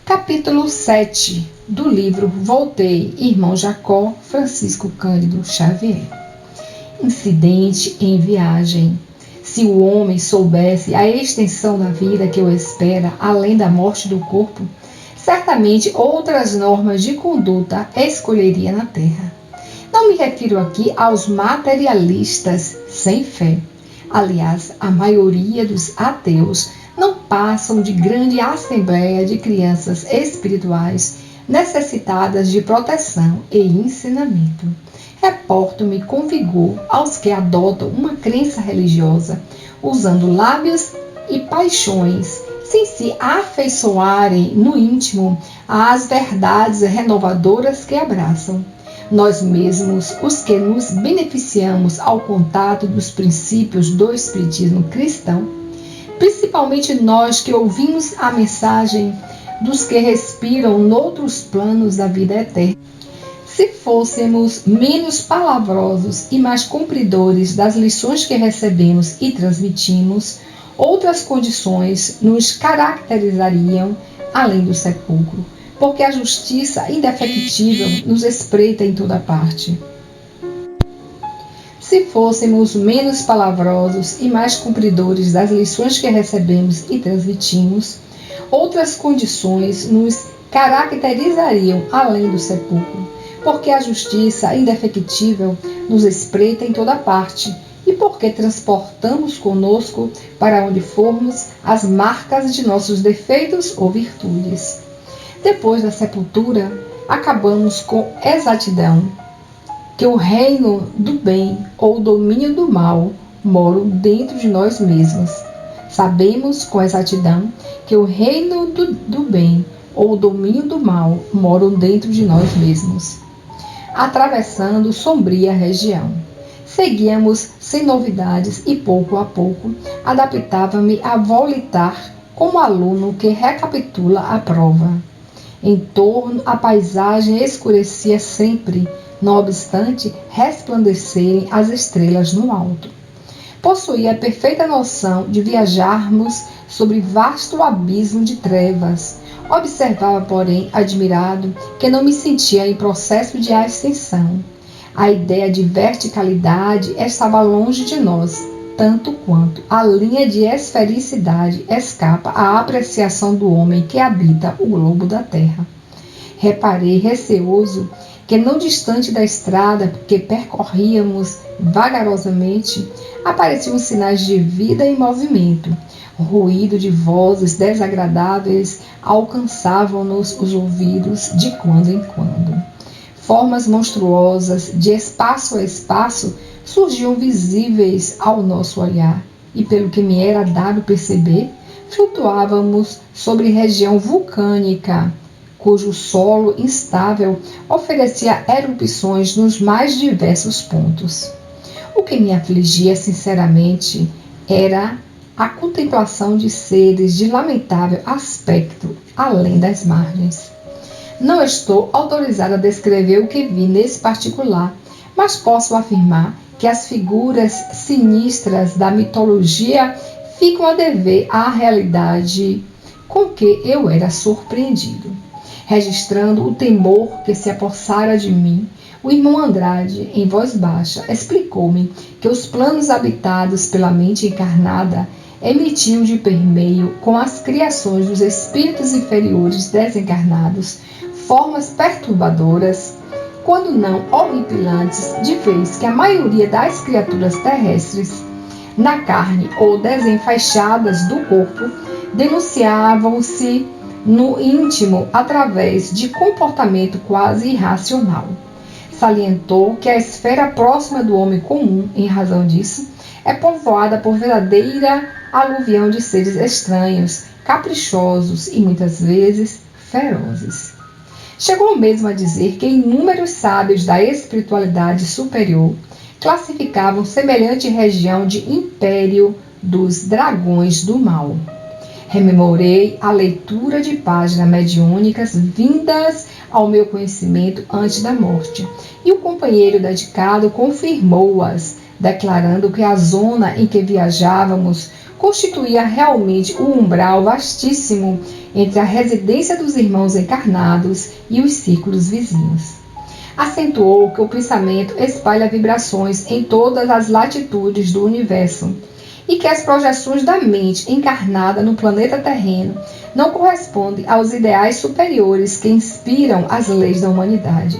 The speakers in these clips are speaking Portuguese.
Capítulo 7 do livro Voltei, Irmão Jacó, Francisco Cândido Xavier. Incidente em viagem. Se o homem soubesse a extensão da vida que o espera além da morte do corpo, certamente outras normas de conduta escolheria na terra. Não me refiro aqui aos materialistas sem fé. Aliás, a maioria dos ateus não passam de grande assembleia de crianças espirituais necessitadas de proteção e ensinamento. Reporto-me com vigor aos que adotam uma crença religiosa, usando lábios e paixões, sem se afeiçoarem no íntimo às verdades renovadoras que abraçam. Nós mesmos, os que nos beneficiamos ao contato dos princípios do espiritismo cristão, principalmente nós que ouvimos a mensagem dos que respiram noutros planos da vida eterna, se fôssemos menos palavrosos e mais cumpridores das lições que recebemos e transmitimos, outras condições nos caracterizariam além do sepulcro, porque a justiça indefectível nos espreita em toda parte. Se fôssemos menos palavrosos e mais cumpridores das lições que recebemos e transmitimos, outras condições nos caracterizariam além do sepulcro, porque a justiça indefectível nos espreita em toda parte e porque transportamos conosco, para onde formos, as marcas de nossos defeitos ou virtudes. Depois da sepultura, acabamos com exatidão que o reino do bem ou o domínio do mal moram dentro de nós mesmos. Sabemos com exatidão que o reino do bem ou o domínio do mal moram dentro de nós mesmos. Atravessando sombria região, seguíamos sem novidades e pouco a pouco adaptava-me a volitar como aluno que recapitula a prova. Em torno a paisagem escurecia sempre, não obstante resplandecerem as estrelas no alto. Possuía a perfeita noção de viajarmos sobre vasto abismo de trevas. Observava, porém, admirado, que não me sentia em processo de ascensão. A ideia de verticalidade estava longe de nós, tanto quanto a linha de esfericidade escapa à apreciação do homem que habita o globo da terra. Reparei, receoso, que não distante da estrada que percorríamos vagarosamente, apareciam sinais de vida e movimento. Ruído de vozes desagradáveis alcançavam-nos os ouvidos de quando em quando. Formas monstruosas, de espaço a espaço, surgiam visíveis ao nosso olhar, e pelo que me era dado perceber, flutuávamos sobre região vulcânica, cujo solo instável oferecia erupções nos mais diversos pontos. O que me afligia sinceramente era a contemplação de seres de lamentável aspecto além das margens. Não estou autorizada a descrever o que vi nesse particular, mas posso afirmar que as figuras sinistras da mitologia ficam a dever à realidade com que eu era surpreendido. Registrando o temor que se apossara de mim, o irmão Andrade, em voz baixa, explicou-me que os planos habitados pela mente encarnada emitiam de permeio com as criações dos espíritos inferiores desencarnados formas perturbadoras, quando não horripilantes, de vez que a maioria das criaturas terrestres, na carne ou desenfaixadas do corpo, denunciavam-se no íntimo através de comportamento quase irracional. Salientou que a esfera próxima do homem comum, em razão disso, é povoada por verdadeira aluvião de seres estranhos, caprichosos e muitas vezes ferozes. Chegou mesmo a dizer que inúmeros sábios da espiritualidade superior classificavam semelhante região de império dos dragões do mal. Rememorei a leitura de páginas mediúnicas vindas ao meu conhecimento antes da morte, e o companheiro dedicado confirmou-as, declarando que a zona em que viajávamos constituía realmente um umbral vastíssimo entre a residência dos irmãos encarnados e os círculos vizinhos. Acentuou que o pensamento espalha vibrações em todas as latitudes do universo e que as projeções da mente encarnada no planeta terreno não correspondem aos ideais superiores que inspiram as leis da humanidade.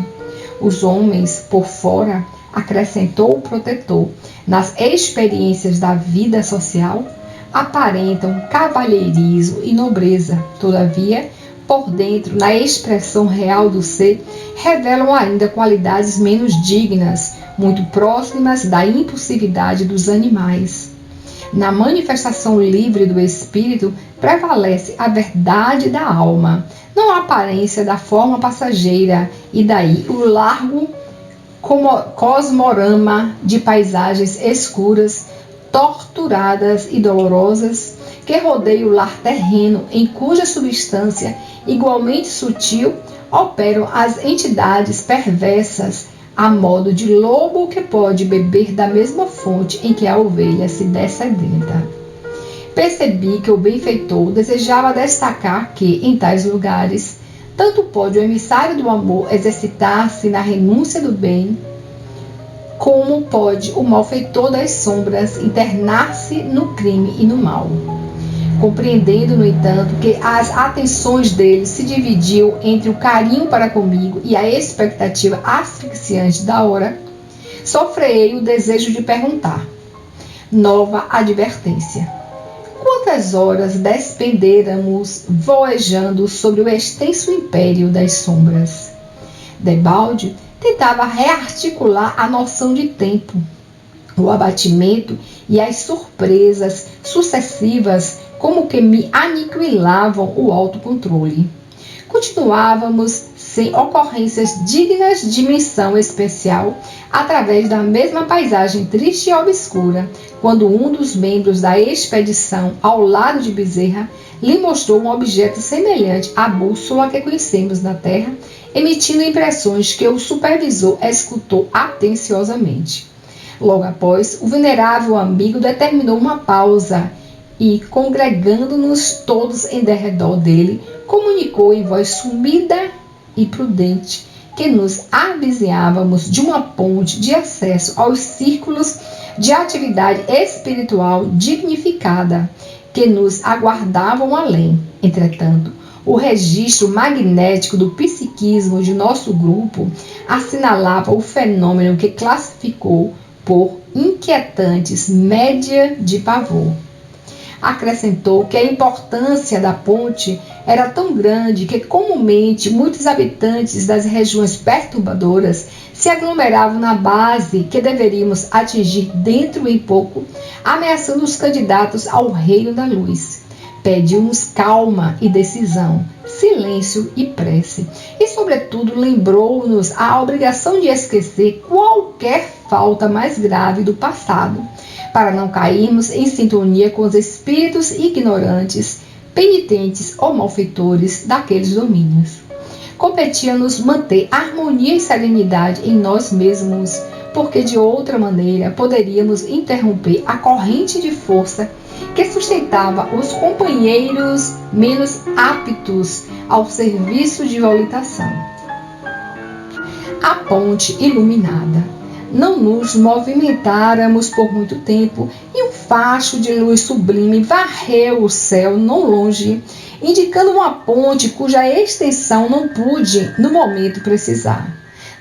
Os homens, por fora, acrescentou o protetor, nas experiências da vida social, aparentam cavalheirismo e nobreza. Todavia, por dentro, na expressão real do ser, revelam ainda qualidades menos dignas, muito próximas da impulsividade dos animais. Na manifestação livre do espírito, prevalece a verdade da alma, não a aparência da forma passageira, e daí o largo cosmorama de paisagens escuras, torturadas e dolorosas, que rodeia o lar terreno, em cuja substância, igualmente sutil, operam as entidades perversas, a modo de lobo que pode beber da mesma fonte em que a ovelha se dessedenta. Percebi que o benfeitor desejava destacar que, em tais lugares, tanto pode o emissário do amor exercitar-se na renúncia do bem, como pode o malfeitor das sombras internar-se no crime e no mal. Compreendendo, no entanto, que as atenções dele se dividiam entre o carinho para comigo e a expectativa asfixiante da hora, sofrei o desejo de perguntar. Nova advertência. Quantas horas despendêramos voejando sobre o extenso império das sombras? Debalde tentava rearticular a noção de tempo, o abatimento e as surpresas sucessivas como que me aniquilavam o autocontrole. Continuávamos sem ocorrências dignas de menção especial, através da mesma paisagem triste e obscura, quando um dos membros da expedição, ao lado de Bezerra, lhe mostrou um objeto semelhante à bússola que conhecemos na Terra, emitindo impressões que o supervisor escutou atenciosamente. Logo após, o venerável amigo determinou uma pausa e, congregando-nos todos em derredor dele, comunicou em voz sumida e prudente que nos avizinhávamos de uma ponte de acesso aos círculos de atividade espiritual dignificada que nos aguardavam além. Entretanto, o registro magnético do psiquismo de nosso grupo assinalava o fenômeno que classificou por inquietantes média de pavor. Acrescentou que a importância da ponte era tão grande que comumente muitos habitantes das regiões perturbadoras se aglomeravam na base que deveríamos atingir dentro em pouco, ameaçando os candidatos ao reino da luz. Pediu-nos calma e decisão, silêncio e prece, e sobretudo lembrou-nos a obrigação de esquecer qualquer falta mais grave do passado, para não cairmos em sintonia com os espíritos ignorantes, penitentes ou malfeitores daqueles domínios. Competia-nos manter harmonia e serenidade em nós mesmos, porque de outra maneira poderíamos interromper a corrente de força que sustentava os companheiros menos aptos ao serviço de volitação. A ponte iluminada. Não nos movimentáramos por muito tempo e um facho de luz sublime varreu o céu não longe, indicando uma ponte cuja extensão não pude, no momento, precisar.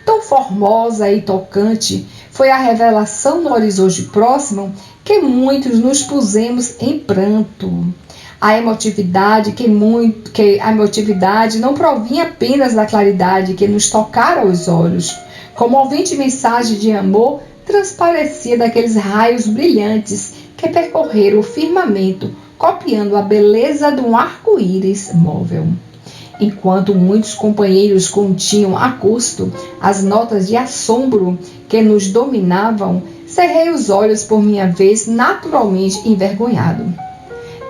Tão formosa e tocante foi a revelação no horizonte próximo que muitos nos pusemos em pranto. A emotividade não provinha apenas da claridade que nos tocara os olhos. Comovente mensagem de amor transparecia daqueles raios brilhantes que percorreram o firmamento, copiando a beleza de um arco-íris móvel. Enquanto muitos companheiros continham a custo as notas de assombro que nos dominavam, cerrei os olhos por minha vez, naturalmente envergonhado.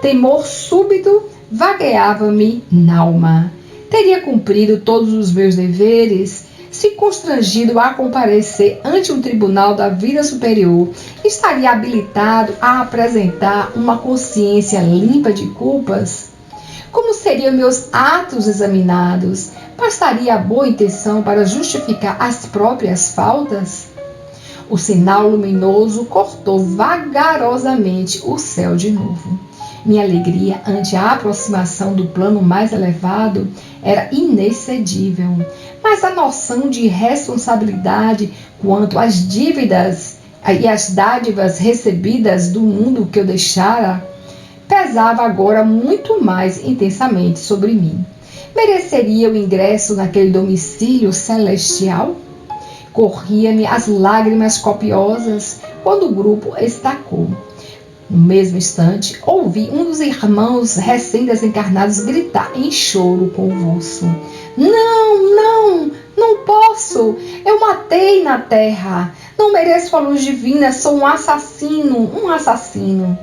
Temor súbito vagueava-me n'alma. Teria cumprido todos os meus deveres? se constrangido a comparecer ante um tribunal da vida superior, estaria habilitado a apresentar uma consciência limpa de culpas? Como seriam meus atos examinados? Bastaria a boa intenção para justificar as próprias faltas? O sinal luminoso cortou vagarosamente o céu de novo. Minha alegria ante a aproximação do plano mais elevado era inexcedível, mas a noção de responsabilidade quanto às dívidas e às dádivas recebidas do mundo que eu deixara pesava agora muito mais intensamente sobre mim. Mereceria o ingresso naquele domicílio celestial? Corria-me as lágrimas copiosas quando o grupo estacou. No mesmo instante, ouvi um dos irmãos recém-desencarnados gritar em choro convulso: Não posso! Eu matei na terra! Não mereço a luz divina, sou um assassino!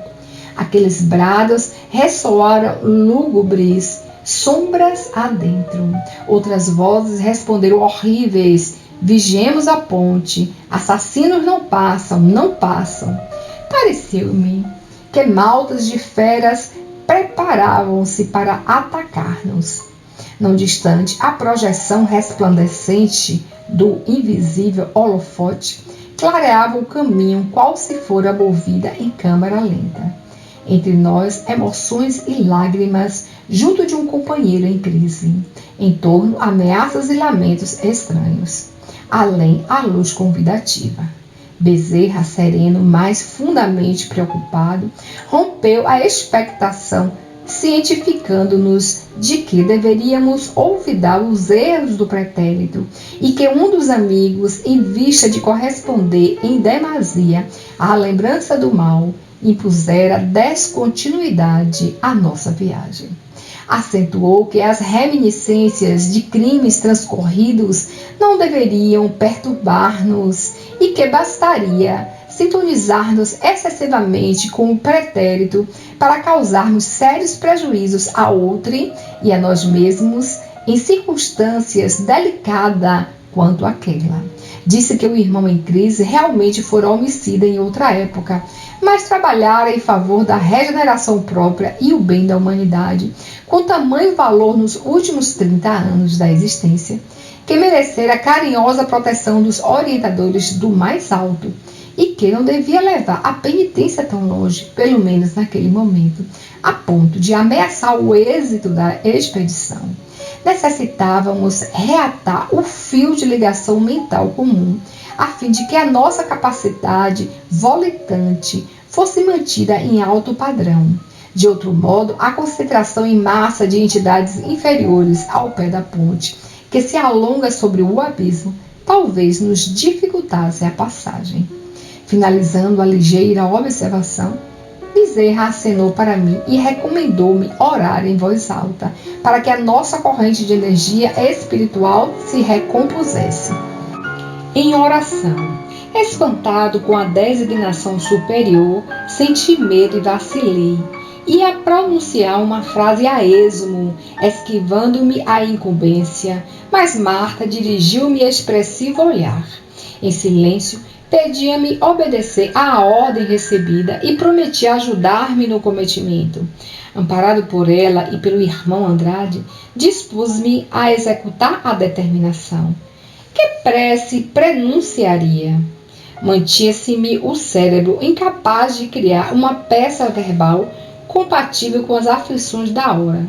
Aqueles brados ressoaram lúgubres, sombras adentro. Outras vozes responderam horríveis: Vigiemos a ponte, assassinos não passam. Pareceu-me que maltas de feras preparavam-se para atacar-nos. Não distante, a projeção resplandecente do invisível holofote clareava o caminho qual se fora movida em câmara lenta. Entre nós, emoções e lágrimas, junto de um companheiro em crise. Em torno, ameaças e lamentos estranhos. Além, a luz convidativa. Bezerra, sereno, mas fundamente preocupado, rompeu a expectação, cientificando-nos de que deveríamos olvidar os erros do pretérito e que um dos amigos, em vista de corresponder em demasia à lembrança do mal, impusera descontinuidade à nossa viagem. Acentuou que as reminiscências de crimes transcorridos não deveriam perturbar-nos e que bastaria sintonizar-nos excessivamente com o pretérito para causarmos sérios prejuízos a outrem e a nós mesmos em circunstâncias delicadas quanto aquela. Disse que o irmão em crise realmente fora homicida em outra época, mas trabalhara em favor da regeneração própria e o bem da humanidade, com tamanho valor nos últimos 30 anos da existência, que merecera a carinhosa proteção dos orientadores do mais alto, e que não devia levar a penitência tão longe, pelo menos naquele momento, a ponto de ameaçar o êxito da expedição. Necessitávamos reatar o fio de ligação mental comum, a fim de que a nossa capacidade volitante fosse mantida em alto padrão. De outro modo, a concentração em massa de entidades inferiores ao pé da ponte, que se alonga sobre o abismo, talvez nos dificultasse a passagem. Finalizando a ligeira observação, Bezerra acenou para mim e recomendou-me orar em voz alta, para que a nossa corrente de energia espiritual se recompusesse. Em oração, espantado com a designação superior, senti medo e vacilei. Ia pronunciar uma frase a esmo, esquivando-me a incumbência, mas Marta dirigiu-me expressivo olhar. Em silêncio, pedia-me obedecer à ordem recebida e prometia ajudar-me no cometimento. Amparado por ela e pelo irmão Andrade, dispus-me a executar a determinação. Que prece pronunciaria? Mantinha-se-me o cérebro incapaz de criar uma peça verbal compatível com as aflições da hora.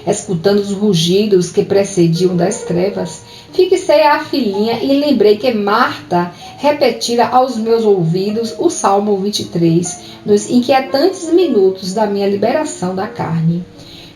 Escutando os rugidos que precediam das trevas, fixei a filhinha e lembrei que Marta repetira aos meus ouvidos o Salmo 23, nos inquietantes minutos da minha liberação da carne.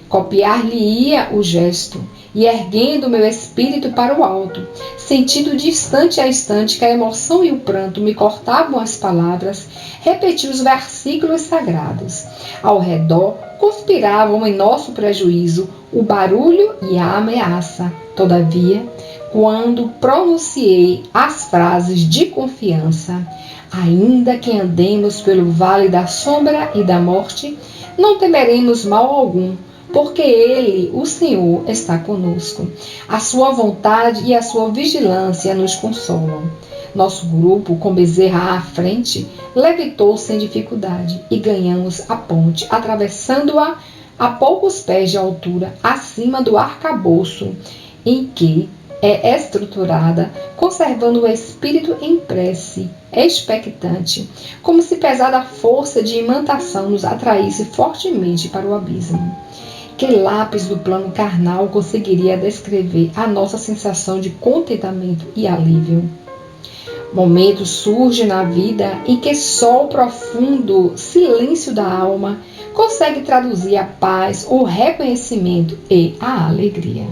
Copiar-lhe-ia o gesto, e erguendo meu espírito para o alto, sentindo de instante a instante que a emoção e o pranto me cortavam as palavras, repeti os versículos sagrados. Ao redor conspiravam em nosso prejuízo o barulho e a ameaça. Todavia, quando pronunciei as frases de confiança, ainda que andemos pelo vale da sombra e da morte, não temeremos mal algum, porque Ele, o Senhor, está conosco. A sua vontade e a sua vigilância nos consolam. Nosso grupo, com Bezerra à frente, levitou sem dificuldade e ganhamos a ponte, atravessando-a a poucos pés de altura, acima do arcabouço em que é estruturada, conservando o espírito em prece, expectante, como se pesada força de imantação nos atraísse fortemente para o abismo. Que lápis do plano carnal conseguiria descrever a nossa sensação de contentamento e alívio? Momento surge na vida em que só o profundo silêncio da alma consegue traduzir a paz, o reconhecimento e a alegria.